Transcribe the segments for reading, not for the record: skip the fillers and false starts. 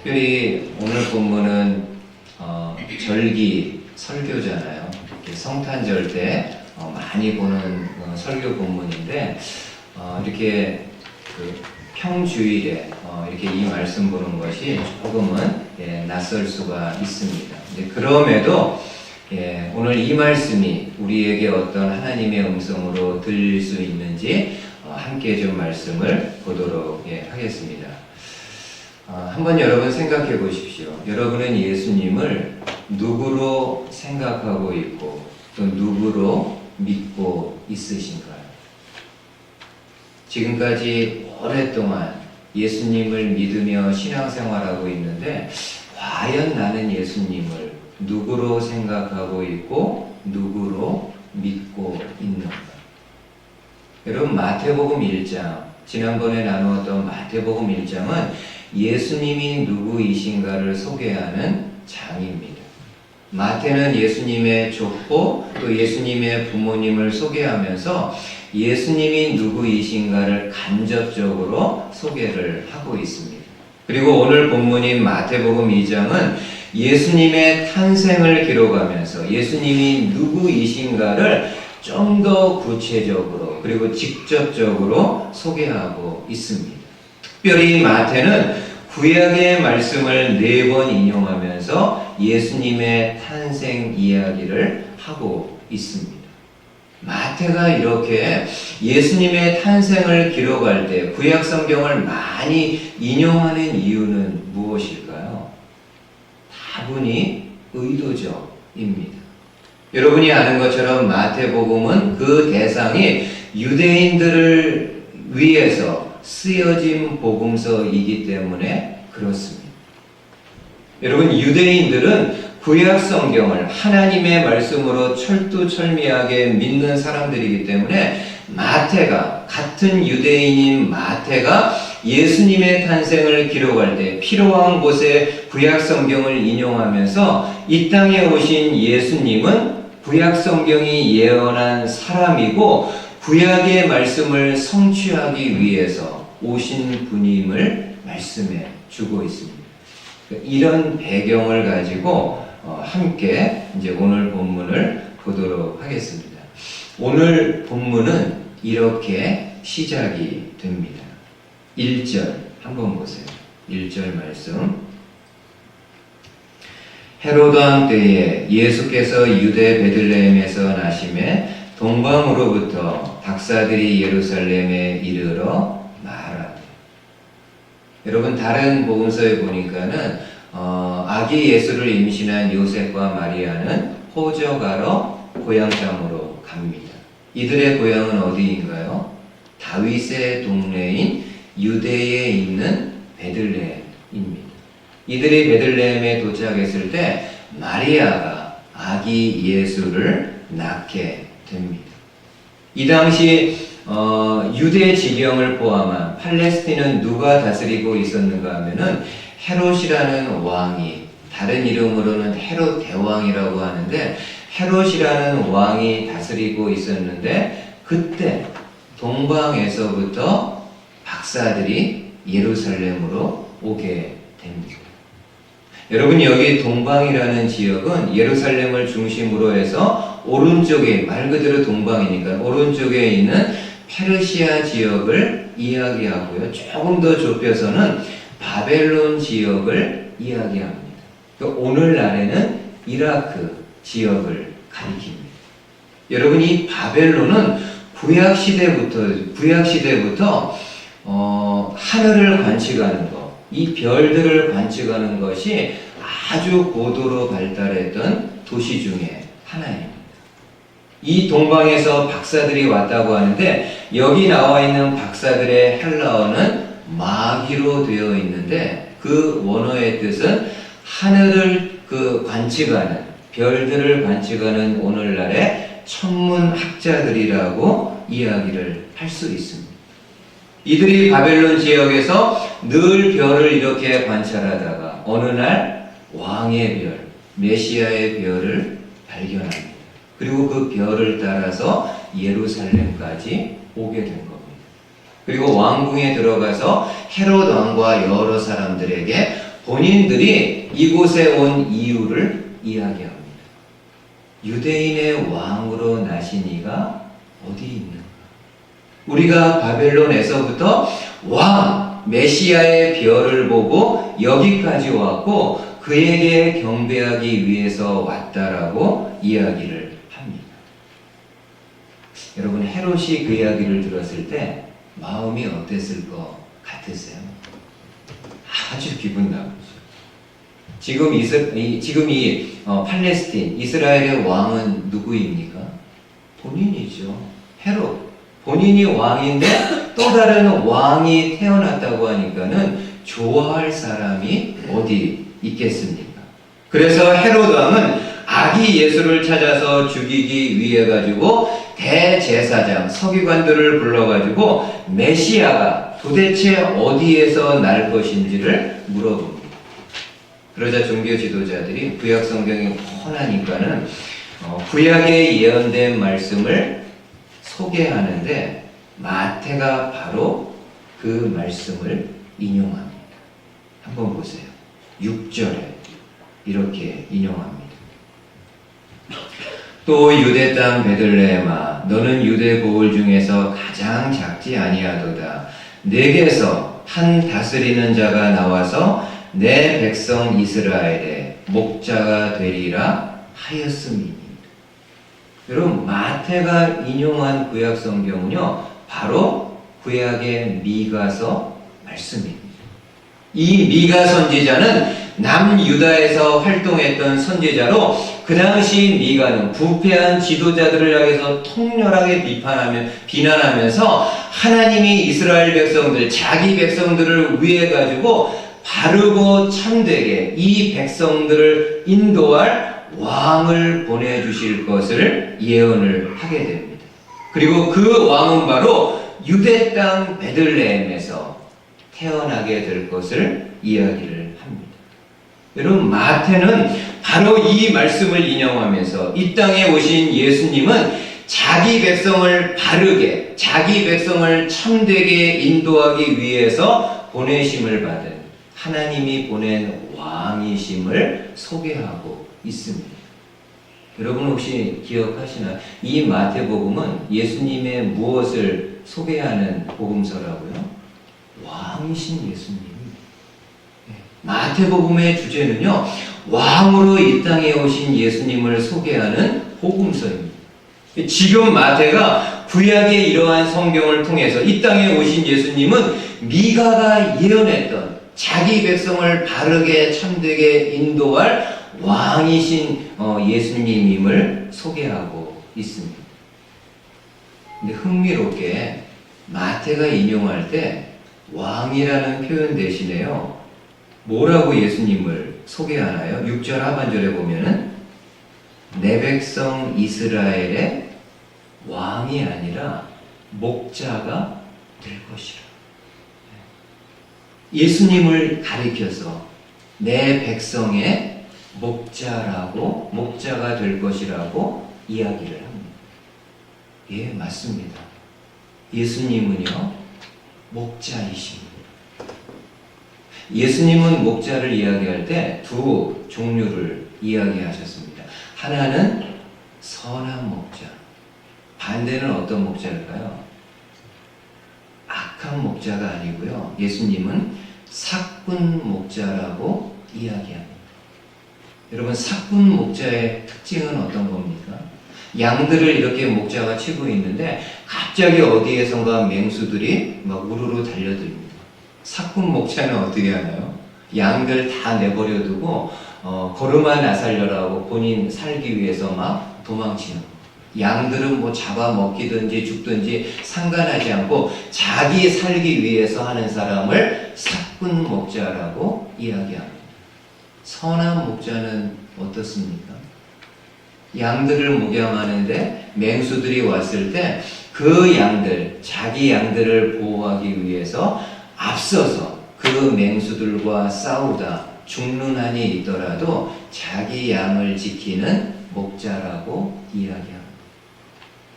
특별히 오늘 본문은 절기 설교잖아요. 성탄절 때 많이 보는 설교 본문인데 이렇게 그 평주일에 이렇게 이 말씀 보는 것이 조금은 낯설 수가 있습니다. 그럼에도 오늘 이 말씀이 우리에게 어떤 하나님의 음성으로 들릴 수 있는지 함께 좀 말씀을 보도록 하겠습니다. 한번 여러분 생각해 보십시오. 여러분은 예수님을 누구로 생각하고 있고 또 누구로 믿고 있으신가요? 지금까지 오랫동안 예수님을 믿으며 신앙생활하고 있는데 과연 나는 예수님을 누구로 생각하고 있고 누구로 믿고 있는가? 여러분 마태복음 1장, 지난번에 나누었던 마태복음 1장은 예수님이 누구이신가를 소개하는 장입니다. 마태는 예수님의 족보 또 예수님의 부모님을 소개하면서 예수님이 누구이신가를 간접적으로 소개를 하고 있습니다. 그리고 오늘 본문인 마태복음 2장은 예수님의 탄생을 기록하면서 예수님이 누구이신가를 좀 더 구체적으로 그리고 직접적으로 소개하고 있습니다. 특별히 마태는 구약의 말씀을 4번 인용하면서 예수님의 탄생 이야기를 하고 있습니다. 마태가 이렇게 예수님의 탄생을 기록할 때 구약 성경을 많이 인용하는 이유는 무엇일까요? 다분히 의도적입니다. 여러분이 아는 것처럼 마태복음은 그 대상이 유대인들을 위해서 쓰여진 복음서이기 때문에 그렇습니다. 여러분, 유대인들은 구약 성경을 하나님의 말씀으로 철두철미하게 믿는 사람들이기 때문에 마태가, 같은 유대인인 마태가 예수님의 탄생을 기록할 때 필요한 곳에 구약 성경을 인용하면서 이 땅에 오신 예수님은 구약 성경이 예언한 사람이고 구약의 말씀을 성취하기 위해서 오신 분임을 말씀해 주고 있습니다. 이런 배경을 가지고 함께 이제 오늘 본문을 보도록 하겠습니다. 오늘 본문은 이렇게 시작이 됩니다. 1절 한번 보세요. 1절 말씀. 헤로드 왕 때에 예수께서 유대 베들레헴에서 나심에 동방으로부터 박사들이 예루살렘에 이르러 말하되. 여러분 다른 복음서에 보니까는 아기 예수를 임신한 요셉과 마리아는 호적하러 고향 땅으로 갑니다. 이들의 고향은 어디인가요? 다윗의 동네인 유대에 있는 베들레헴입니다. 이들이 베들레헴에 도착했을 때 마리아가 아기 예수를 낳게 됩니다. 이 당시 유대 지경을 포함한 팔레스틴은 누가 다스리고 있었는가 하면은 헤롯이라는 왕이, 다른 이름으로는 헤롯 대왕이라고 하는데 헤롯이라는 왕이 다스리고 있었는데 그때 동방에서부터 박사들이 예루살렘으로 오게 됩니다. 여러분 여기 동방이라는 지역은 예루살렘을 중심으로 해서 오른쪽에, 말 그대로 동방이니까 오른쪽에 있는 페르시아 지역을 이야기하고요. 조금 더 좁혀서는 바벨론 지역을 이야기합니다. 오늘날에는 이라크 지역을 가리킵니다. 여러분 이 바벨론은 구약 시대부터 하늘을 관측하는 것, 이 별들을 관측하는 것이 아주 고도로 발달했던 도시 중에 하나입니다. 이 동방에서 박사들이 왔다고 하는데 여기 나와 있는 박사들의 헬라어는 마기로 되어 있는데 그 원어의 뜻은 하늘을 관측하는, 별들을 관측하는 오늘날의 천문학자들이라고 이야기를 할 수 있습니다. 이들이 바벨론 지역에서 늘 별을 이렇게 관찰하다가 어느 날 왕의 별, 메시아의 별을 발견합니다. 그리고 그 별을 따라서 예루살렘까지 오게 된 겁니다. 그리고 왕궁에 들어가서 헤롯 왕과 여러 사람들에게 본인들이 이곳에 온 이유를 이야기합니다. 유대인의 왕으로 나신 이가 어디 있는가? 우리가 바벨론에서부터 왕, 메시아의 별을 보고 여기까지 왔고 그에게 경배하기 위해서 왔다라고 이야기를 합니다. 여러분, 헤롯이 그 이야기를 들었을 때 마음이 어땠을 것 같으세요? 아주 기분 나쁘죠. 지금 이 팔레스틴, 이스라엘의 왕은 누구입니까? 본인이죠. 헤롯. 본인이 왕인데 또 다른 왕이 태어났다고 하니까는 좋아할 사람이 어디 있겠습니까? 그래서 헤롯 왕은 아기 예수를 찾아서 죽이기 위해 가지고 대제사장, 서기관들을 불러가지고 메시아가 도대체 어디에서 날 것인지를 물어봅니다. 그러자 종교 지도자들이 구약 성경이 훤하니까는 구약에 예언된 말씀을 소개하는데 마태가 바로 그 말씀을 인용합니다. 한번 보세요. 6절에 이렇게 인용합니다. 또 유대 땅 베들레헴아 너는 유대 고을 중에서 가장 작지 아니하도다. 내게서 한 다스리는 자가 나와서 내 백성 이스라엘의 목자가 되리라 하였음이니. 여러분, 마태가 인용한 구약 성경은요 바로 구약의 미가서 말씀입니다. 이 미가 선지자는 남유다에서 활동했던 선지자로 그 당시 미가는 부패한 지도자들을 향해서 통렬하게 비난하면서 하나님이 이스라엘 백성들, 자기 백성들을 위해 가지고 바르고 참되게 이 백성들을 인도할 왕을 보내주실 것을 예언을 하게 됩니다. 그리고 그 왕은 바로 유대 땅 베들레헴에서 태어나게 될 것을 이야기를 합니다. 여러분, 마태는 바로 이 말씀을 인용하면서 이 땅에 오신 예수님은 자기 백성을 바르게, 자기 백성을 참되게 인도하기 위해서 보내심을 받은 하나님이 보낸 왕이심을 소개하고 있습니다. 여러분 혹시 기억하시나요? 이 마태복음은 예수님의 무엇을 소개하는 복음서라고요? 왕이신 예수님. 마태복음의 주제는요, 왕으로 이 땅에 오신 예수님을 소개하는 복음서입니다. 지금 마태가 구약의 이러한 성경을 통해서 이 땅에 오신 예수님은 미가가 예언했던 자기 백성을 바르게 참되게 인도할 왕이신 예수님임을 소개하고 있습니다. 근데 흥미롭게 마태가 인용할 때 왕이라는 표현 대신에요, 뭐라고 예수님을 소개하나요? 6절 하반절에 보면은 내 백성 이스라엘의 왕이 아니라 목자가 될 것이라. 예수님을 가리켜서 내 백성의 목자가 될 것이라고 이야기를 합니다. 예, 맞습니다. 예수님은요, 목자이십니다. 예수님은 목자를 이야기할 때 두 종류를 이야기하셨습니다. 하나는 선한 목자, 반대는 어떤 목자일까요? 악한 목자가 아니고요, 예수님은 삭군 목자라고 이야기합니다. 여러분, 삭군 목자의 특징은 어떤 겁니까? 양들을 이렇게 목자가 치고 있는데 갑자기 어디에선가 맹수들이 막 우르르 달려듭니다. 삭군 목자는 어떻게 하나요? 양들 다 내버려 두고 걸음아 나살려라고 본인 살기 위해서 막 도망치는 거예요. 양들은 뭐 잡아먹기든지 죽든지 상관하지 않고 자기 살기 위해서 하는 사람을 삭군 목자라고 이야기합니다. 선한 목자는 어떻습니까? 양들을 목양하는데 맹수들이 왔을 때 그 양들, 자기 양들을 보호하기 위해서 앞서서 그 맹수들과 싸우다 죽는 한이 있더라도 자기 양을 지키는 목자라고 이야기합니다.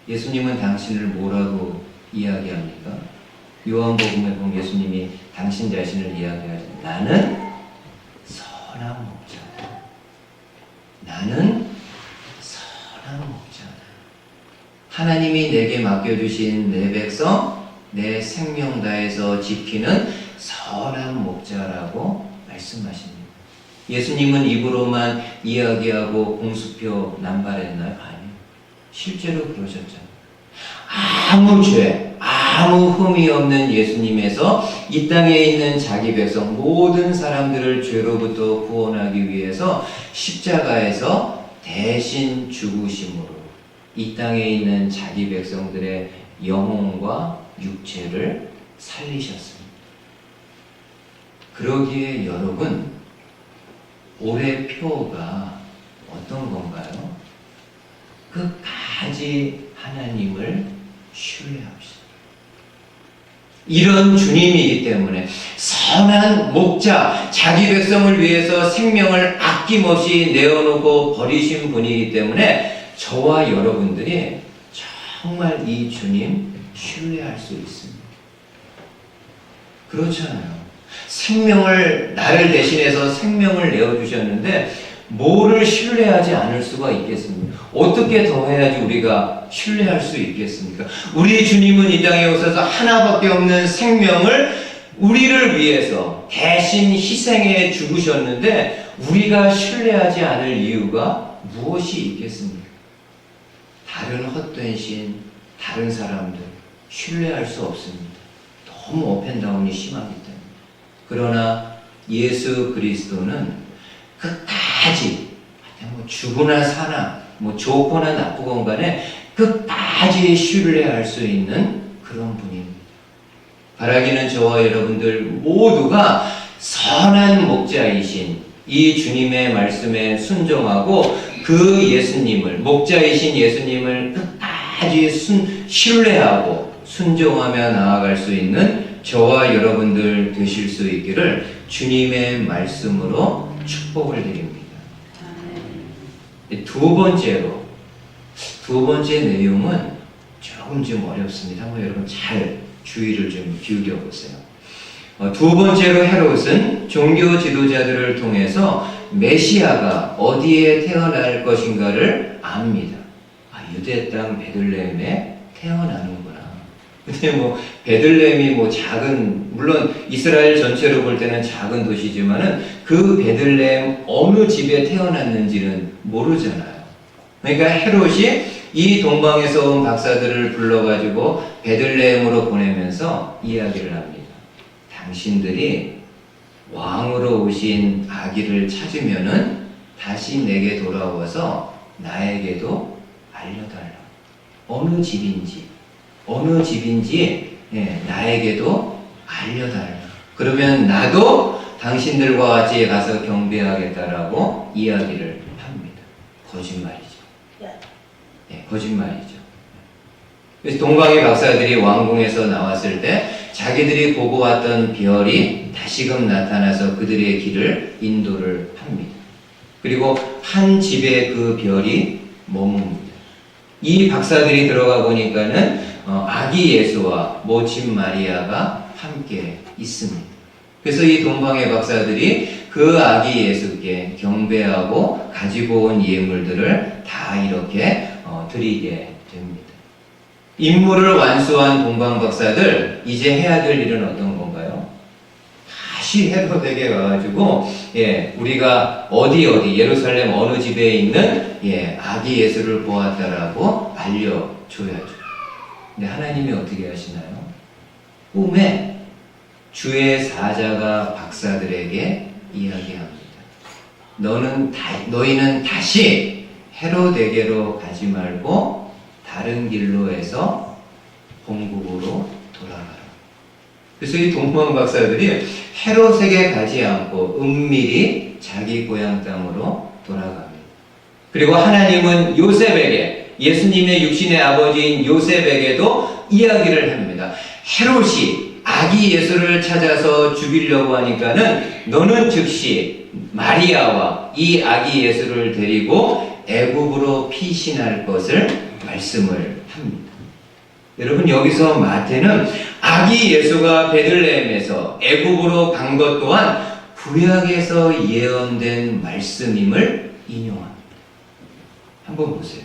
예수님은 당신을 뭐라고 이야기합니까? 요한복음에 보면 예수님이 당신 자신을 이야기하죠. 나는 선한 목자다. 나는 선한 목자다. 하나님이 내게 맡겨주신 내 백성, 내 생명 다해서 지키는 선한 목자라고 말씀하십니다. 예수님은 입으로만 이야기하고 공수표 남발했나요? 아니요. 실제로 그러셨잖아요. 아무 죄, 아무 흠이 없는 예수님에서 이 땅에 있는 자기 백성 모든 사람들을 죄로부터 구원하기 위해서 십자가에서 대신 죽으심으로 이 땅에 있는 자기 백성들의 영혼과 육체를 살리셨습니다. 그러기에 여러분, 올해 표가 어떤 건가요? 끝까지 하나님을 신뢰합시다. 이런 주님이기 때문에 선한 목자, 자기 백성을 위해서 생명을 아낌없이 내어놓고 버리신 분이기 때문에 저와 여러분들이 정말 이 주님 신뢰할 수 있습니다. 그렇잖아요. 생명을, 나를 대신해서 생명을 내어주셨는데 뭐를 신뢰하지 않을 수가 있겠습니까? 어떻게 더 해야지 우리가 신뢰할 수 있겠습니까? 우리 주님은 이 땅에 오셔서 하나밖에 없는 생명을 우리를 위해서 대신 희생해 죽으셨는데 우리가 신뢰하지 않을 이유가 무엇이 있겠습니까? 다른 헛된 신, 다른 사람들 신뢰할 수 없습니다. 너무 업앤다운이 심하기 때문에. 그러나 예수 그리스도는 끝까지 뭐 죽으나 사나 뭐 좋거나 나쁘건 간에 끝까지 신뢰할 수 있는 그런 분입니다. 바라기는 저와 여러분들 모두가 선한 목자이신 이 주님의 말씀에 순종하고 그 예수님을, 목자이신 예수님을 끝까지 신뢰하고 순종하며 나아갈 수 있는 저와 여러분들 되실 수 있기를 주님의 말씀으로 축복을 드립니다. 두 번째 내용은 조금 좀 어렵습니다. 한번 여러분 잘 주의를 좀 기울여 보세요. 두 번째로 헤롯은 종교 지도자들을 통해서 메시아가 어디에 태어날 것인가를 압니다. 유대 땅 베들레헴에 태어나는구나. 근데 뭐 베들레헴이 뭐 작은, 물론 이스라엘 전체로 볼 때는 작은 도시지만은 그 베들레헴 어느 집에 태어났는지는 모르잖아요. 그러니까 헤롯이 이 동방에서 온 박사들을 불러가지고 베들레헴으로 보내면서 이야기를 합니다. 당신들이 왕으로 오신 아기를 찾으면은 다시 내게 돌아와서 나에게도 알려달라. 어느 집인지 나에게도 알려달라. 그러면 나도 당신들과 같이 가서 경배하겠다라고 이야기를 합니다. 거짓말이죠. 거짓말이죠. 그래서 동방의 박사들이 왕궁에서 나왔을 때 자기들이 보고 왔던 별이 다시금 나타나서 그들의 길을 인도를 합니다. 그리고 한 집에 그 별이 머뭅니다. 이 박사들이 들어가 보니까는 아기 예수와 모친 마리아가 함께 있습니다. 그래서 이 동방의 박사들이 그 아기 예수께 경배하고 가지고 온 예물들을 다 이렇게 드리게 됩니다. 임무를 완수한 동방 박사들, 이제 해야 될 일은 어떤 건가요? 다시 헤롯에게 가가지고 우리가 어디 예루살렘 어느 집에 있는 아기 예수를 보았다라고 알려줘야죠. 근데 하나님이 어떻게 하시나요? 꿈에 주의 사자가 박사들에게 이야기합니다. 너희는 다시 헤롯에게로 가지 말고 다른 길로 해서 본국으로 돌아가라. 그래서 이 동방 박사들이 헤롯에게 가지 않고 은밀히 자기 고향 땅으로 돌아갑니다. 그리고 하나님은 요셉에게, 예수님의 육신의 아버지인 요셉에게도 이야기를 합니다. 헤롯이 아기 예수를 찾아서 죽이려고 하니까는 너는 즉시 마리아와 이 아기 예수를 데리고 애굽으로 피신할 것을 말씀을 합니다. 여러분, 여기서 마태는 아기 예수가 베들레헴에서 애굽으로 간 것 또한 구약에서 예언된 말씀임을 인용합니다. 한번 보세요.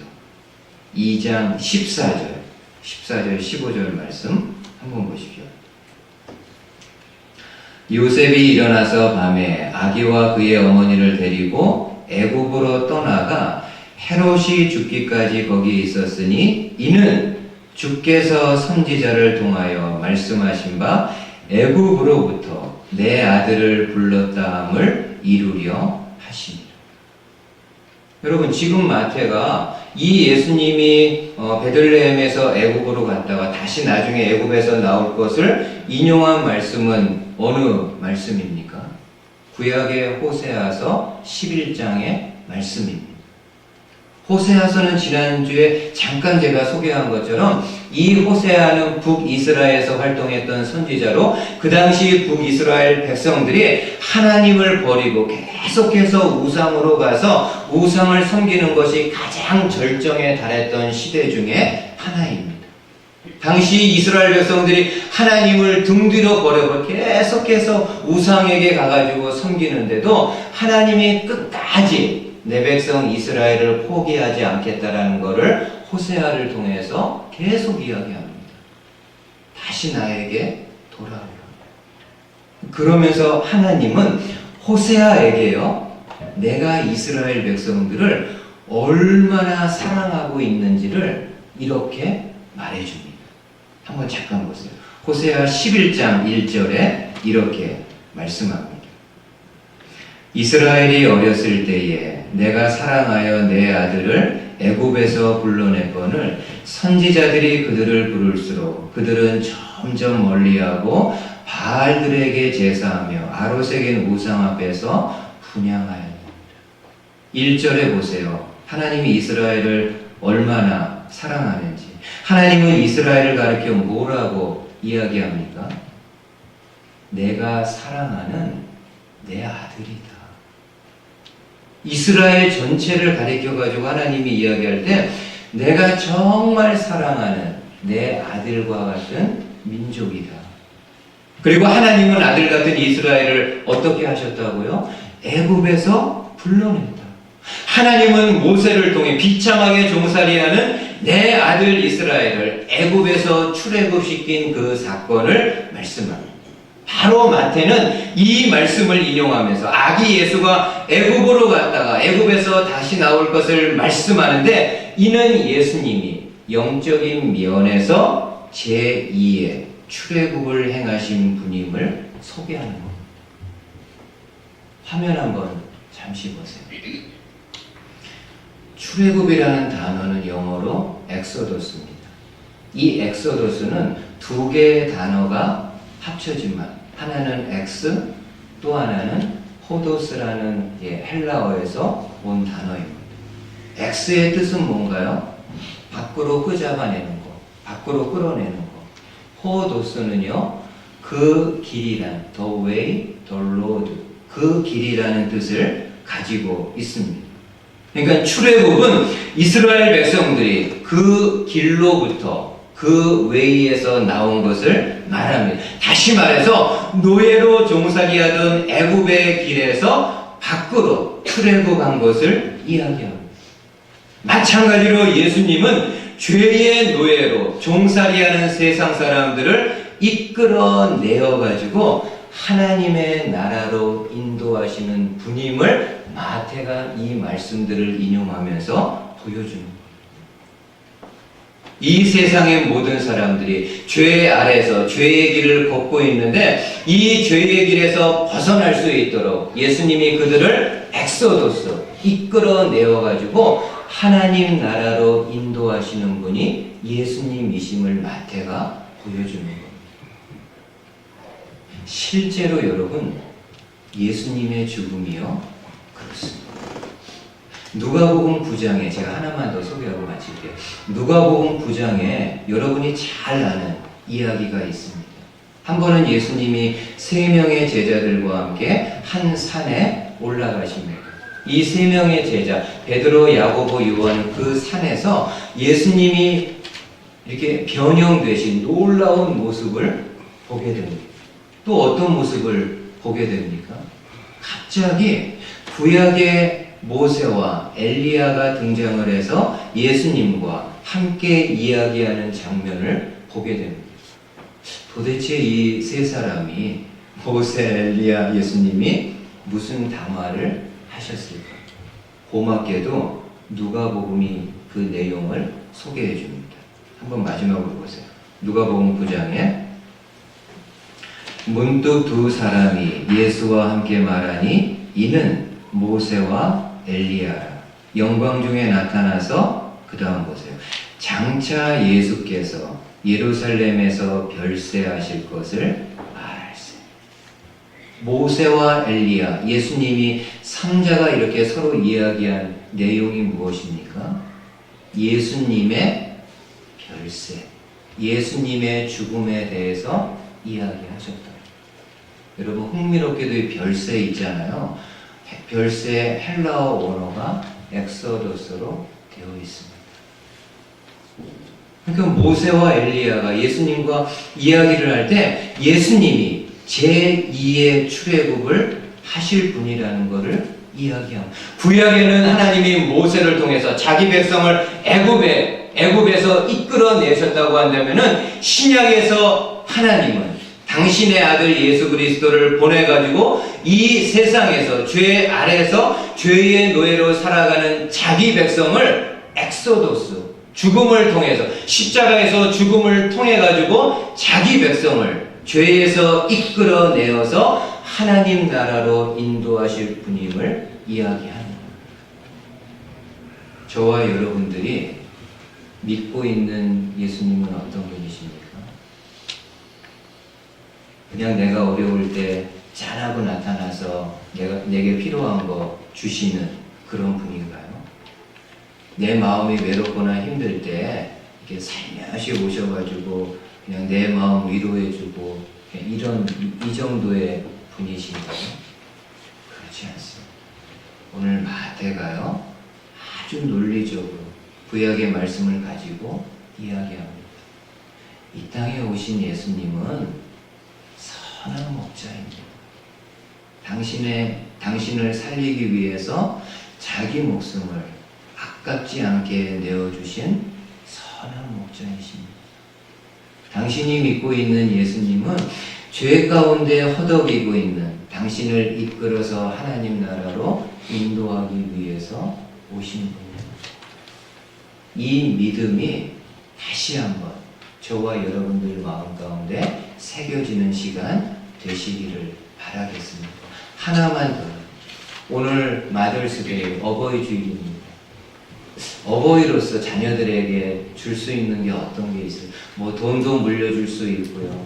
2장 14절, 15절 말씀 한번 보십시오. 요셉이 일어나서 밤에 아기와 그의 어머니를 데리고 애굽으로 떠나가 헤롯이 죽기까지 거기 있었으니 이는 주께서 선지자를 통하여 말씀하신 바 애굽으로부터 내 아들을 불렀다 함을 이루려 하십니다. 여러분, 지금 마태가 이 예수님이 베들레헴에서 애굽으로 갔다가 다시 나중에 애굽에서 나올 것을 인용한 말씀은 어느 말씀입니까? 구약의 호세아서 11장의 말씀입니다. 호세아서는 지난주에 잠깐 제가 소개한 것처럼 이 호세아는 북이스라엘에서 활동했던 선지자로 그 당시 북이스라엘 백성들이 하나님을 버리고 계속해서 우상으로 가서 우상을 섬기는 것이 가장 절정에 달했던 시대 중에 하나입니다. 당시 이스라엘 백성들이 하나님을 등 뒤로 버려버 계속해서 우상에게 가가지고 섬기는데도 하나님이 끝까지 내 백성 이스라엘을 포기하지 않겠다라는 것을 호세아를 통해서 계속 이야기합니다. 다시 나에게 돌아오라. 그러면서 하나님은 호세아에게요, 내가 이스라엘 백성들을 얼마나 사랑하고 있는지를 이렇게 말해줍니다. 한번 잠깐 보세요. 호세아 11장 1절에 이렇게 말씀합니다. 이스라엘이 어렸을 때에 내가 사랑하여 내 아들을 애굽에서 불러냈거늘 선지자들이 그들을 부를수록 그들은 점점 멀리하고 바알들에게 제사하며 아로새긴 우상 앞에서 분향하였다. 1절에 보세요. 하나님이 이스라엘을 얼마나 사랑하는지. 하나님은 이스라엘을 가리켜 뭐라고 이야기합니까? 내가 사랑하는 내 아들이다. 이스라엘 전체를 가리켜가지고 하나님이 이야기할 때 내가 정말 사랑하는 내 아들과 같은 민족이다. 그리고 하나님은 아들 같은 이스라엘을 어떻게 하셨다고요? 애굽에서 불러냈다. 하나님은 모세를 통해 비참하게 종살이하는 내 아들 이스라엘을 애굽에서 출애굽시킨 그 사건을 말씀합니다. 바로 마태는 이 말씀을 인용하면서 아기 예수가 애굽으로 갔다가 애굽에서 다시 나올 것을 말씀하는데, 이는 예수님이 영적인 면에서 제2의 출애굽을 행하신 분임을 소개하는 겁니다. 화면 한번 잠시 보세요. 출애굽이라는 단어는 영어로 엑소더스입니다. 이 엑소더스는 두 개의 단어가 합쳐지만 하나는 엑스, 또 하나는 호도스라는 헬라어에서 온 단어입니다. 엑스의 뜻은 뭔가요? 밖으로 끄잡아내는 거, 밖으로 끌어내는 거. 호도스는요, 그 길이란, the way, the road, 그 길이라는 뜻을 가지고 있습니다. 그러니까 출애굽은 이스라엘 백성들이 그 길로부터 그 웨이에서 나온 것을 말합니다. 다시 말해서 노예로 종살이하던 애굽의 길에서 밖으로 출애굽한 것을 이야기합니다. 마찬가지로 예수님은 죄의 노예로 종살이하는 세상 사람들을 이끌어내어 가지고 하나님의 나라로 인도하시는 분임을 마태가 이 말씀들을 인용하면서 보여주는 거예요. 이 세상의 모든 사람들이 죄 아래서 죄의 길을 걷고 있는데 이 죄의 길에서 벗어날 수 있도록 예수님이 그들을 엑소도스, 이끌어내어 가지고 하나님 나라로 인도하시는 분이 예수님이심을 마태가 보여주는 겁니다. 실제로 여러분, 예수님의 죽음이요, 그렇습니다. 누가복음 9장에 제가 하나만 더 소개하고 마칠게요. 누가복음 9장에 여러분이 잘 아는 이야기가 있습니다. 한 번은 예수님이 3명의 제자들과 함께 한 산에 올라가십니다. 이 3명의 제자, 베드로, 야고보, 요한, 그 산에서 예수님이 이렇게 변형되신 놀라운 모습을 보게 됩니다. 또 어떤 모습을 보게 됩니까? 갑자기 구약의 모세와 엘리야가 등장을 해서 예수님과 함께 이야기하는 장면을 보게 됩니다. 도대체 이 세 사람이 모세, 엘리야, 예수님이 무슨 담화를 하셨을까? 고맙게도 누가복음이 그 내용을 소개해 줍니다. 한번 마지막으로 보세요. 누가복음 9장에 문득 두 사람이 예수와 함께 말하니 이는 모세와 엘리야라. 영광 중에 나타나서 그 다음 보세요. 장차 예수께서 예루살렘에서 별세하실 것을 말할세. 모세와 엘리야, 예수님이 삼자가 이렇게 서로 이야기한 내용이 무엇입니까? 예수님의 별세, 예수님의 죽음에 대해서 이야기하셨다. 여러분 흥미롭게도 이 별세 있잖아요. 별세 헬라어 원어가 엑소더스로 되어 있습니다. 그러니까 모세와 엘리야가 예수님과 이야기를 할 때 예수님이 제2의 출애굽을 하실 분이라는 것을 이야기합니다. 구약에는 하나님이 모세를 통해서 자기 백성을 애굽에서 이끌어내셨다고 한다면은 신약에서 하나님은 당신의 아들 예수 그리스도를 보내가지고 이 세상에서 죄 아래서 죄의 노예로 살아가는 자기 백성을 엑소도스, 죽음을 통해서 십자가에서 죽음을 통해 가지고 자기 백성을 죄에서 이끌어내어서 하나님 나라로 인도하실 분임을 이야기하는 겁니다. 저와 여러분들이 믿고 있는 예수님은 어떤 분이십니까? 그냥 내가 어려울 때 짠하고 나타나서 내게 필요한 거 주시는 그런 분인가요? 내 마음이 외롭거나 힘들 때 이렇게 살며시 오셔가지고 그냥 내 마음 위로해주고 이 정도의 분이신가요? 그렇지 않습니다. 오늘 마태가요 아주 논리적으로 구약의 말씀을 가지고 이야기합니다. 이 땅에 오신 예수님은 선한 목자입니다. 당신을 살리기 위해서 자기 목숨을 아깝지 않게 내어주신 선한 목자이십니다. 당신이 믿고 있는 예수님은 죄 가운데 허덕이고 있는 당신을 이끌어서 하나님 나라로 인도하기 위해서 오신 분입니다. 이 믿음이 다시 한번 저와 여러분들 마음 가운데 새겨지는 시간 되시기를 바라겠습니다. 하나만 더. 오늘 마더스데이 어버이 주일입니다. 어버이로서 자녀들에게 줄 수 있는 게 어떤 게 있어요? 뭐 돈도 물려줄 수 있고요.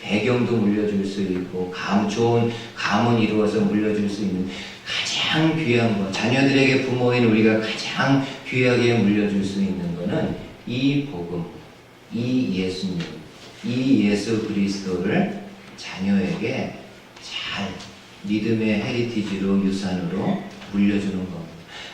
배경도 물려줄 수 있고 좋은 가문 이루어서 물려줄 수 있는 가장 귀한 거, 자녀들에게 부모인 우리가 가장 귀하게 물려줄 수 있는 거는 이 복음, 이 예수님, 이 예수 그리스도를 자녀에게 잘 믿음의 헤리티지로 유산으로 물려주는 겁니다.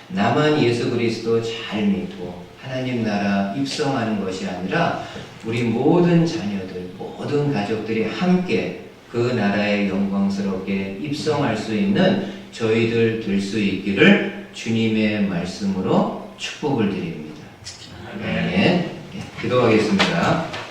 나만 예수 그리스도 잘 믿고 하나님 나라 입성하는 것이 아니라 우리 모든 자녀들, 모든 가족들이 함께 그 나라에 영광스럽게 입성할 수 있는 저희들 될 수 있기를 주님의 말씀으로 축복을 드립니다. 아멘. 기도하겠습니다.